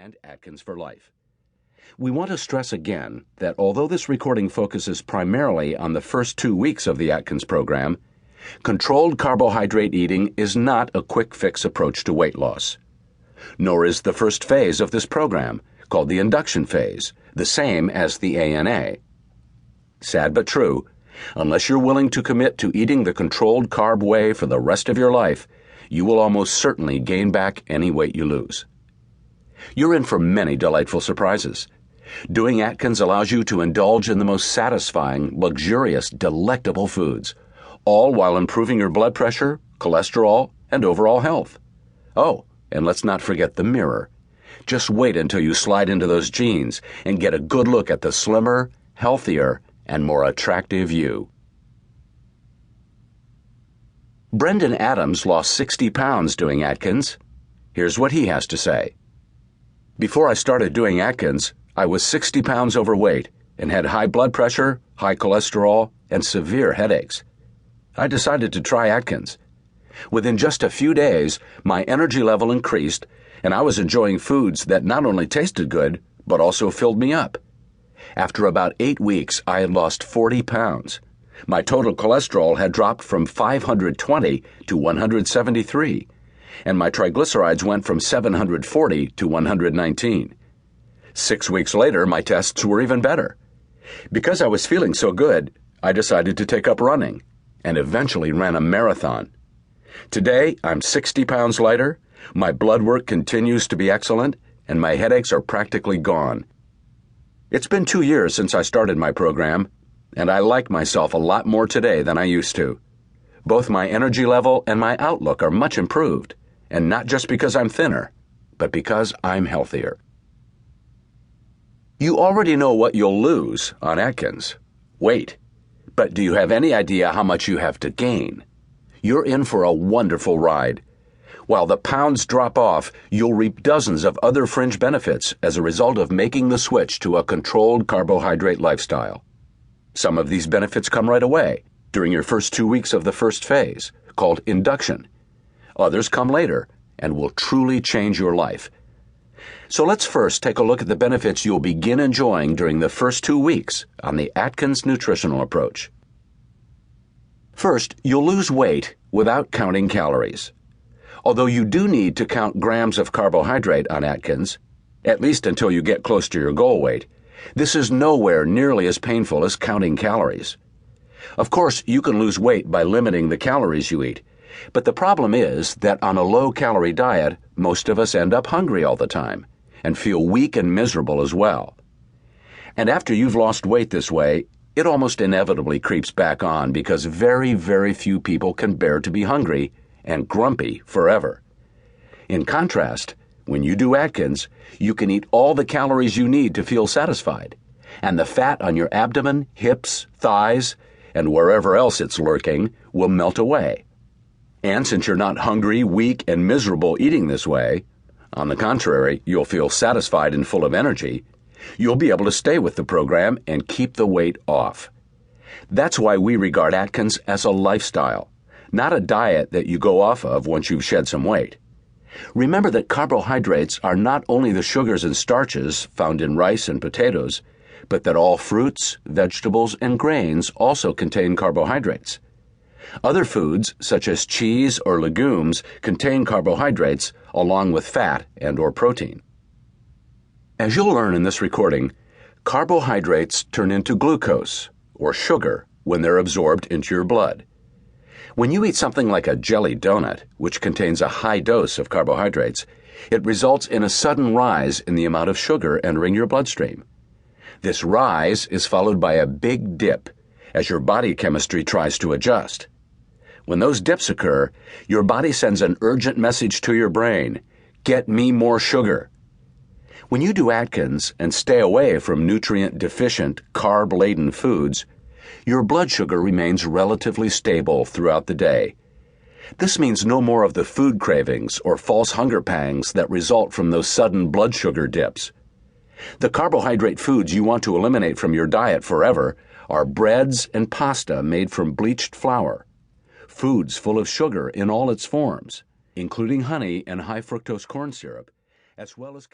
and Atkins for Life. We want to stress again that although this recording focuses primarily on the first 2 weeks of the Atkins program, controlled carbohydrate eating is not a quick-fix approach to weight loss. Nor is the first phase of this program, called the induction phase, the same as the ANA. Sad but true, unless you're willing to commit to eating the controlled carb way for the rest of your life, you will almost certainly gain back any weight you lose. You're in for many delightful surprises. Doing Atkins allows you to indulge in the most satisfying, luxurious, delectable foods, all while improving your blood pressure, cholesterol, and overall health. Oh, and let's not forget the mirror. Just wait until you slide into those jeans and get a good look at the slimmer, healthier, and more attractive you. Brendan Adams lost 60 pounds doing Atkins. Here's what he has to say. Before I started doing Atkins, I was 60 pounds overweight and had high blood pressure, high cholesterol, and severe headaches. I decided to try Atkins. Within just a few days, my energy level increased, and I was enjoying foods that not only tasted good, but also filled me up. After about 8 weeks, I had lost 40 pounds. My total cholesterol had dropped from 520 to 173, and my triglycerides went from 740 to 119. 6 weeks later, my tests were even better. Because I was feeling so good, I decided to take up running, and eventually ran a marathon. Today, I'm 60 pounds lighter, my blood work continues to be excellent, and my headaches are practically gone. It's been 2 years since I started my program, and I like myself a lot more today than I used to. Both my energy level and my outlook are much improved, and not just because I'm thinner, but because I'm healthier. You already know what you'll lose on Atkins: weight. But do you have any idea how much you have to gain? You're in for a wonderful ride. While the pounds drop off, you'll reap dozens of other fringe benefits as a result of making the switch to a controlled carbohydrate lifestyle. Some of these benefits come right away, during your first 2 weeks of the first phase, called induction. Others come later and will truly change your life. So let's first take a look at the benefits you'll begin enjoying during the first 2 weeks on the Atkins Nutritional Approach. First, you'll lose weight without counting calories. Although you do need to count grams of carbohydrate on Atkins, at least until you get close to your goal weight, this is nowhere nearly as painful as counting calories. Of course, you can lose weight by limiting the calories you eat, but the problem is that on a low-calorie diet, most of us end up hungry all the time and feel weak and miserable as well. And after you've lost weight this way, it almost inevitably creeps back on because very, very few people can bear to be hungry and grumpy forever. In contrast, when you do Atkins, you can eat all the calories you need to feel satisfied, and the fat on your abdomen, hips, thighs, and wherever else it's lurking will melt away. And since you're not hungry, weak, and miserable eating this way, on the contrary, you'll feel satisfied and full of energy, you'll be able to stay with the program and keep the weight off. That's why we regard Atkins as a lifestyle, not a diet that you go off of once you've shed some weight. Remember that carbohydrates are not only the sugars and starches found in rice and potatoes, but that all fruits, vegetables, and grains also contain carbohydrates. Other foods, such as cheese or legumes, contain carbohydrates along with fat and/or protein. As you'll learn in this recording, carbohydrates turn into glucose, or sugar, when they're absorbed into your blood. When you eat something like a jelly donut, which contains a high dose of carbohydrates, it results in a sudden rise in the amount of sugar entering your bloodstream. This rise is followed by a big dip as your body chemistry tries to adjust. When those dips occur, your body sends an urgent message to your brain: get me more sugar. When you do Atkins and stay away from nutrient-deficient, carb-laden foods, your blood sugar remains relatively stable throughout the day. This means no more of the food cravings or false hunger pangs that result from those sudden blood sugar dips. The carbohydrate foods you want to eliminate from your diet forever are breads and pasta made from bleached flour, foods full of sugar in all its forms, including honey and high fructose corn syrup, as well as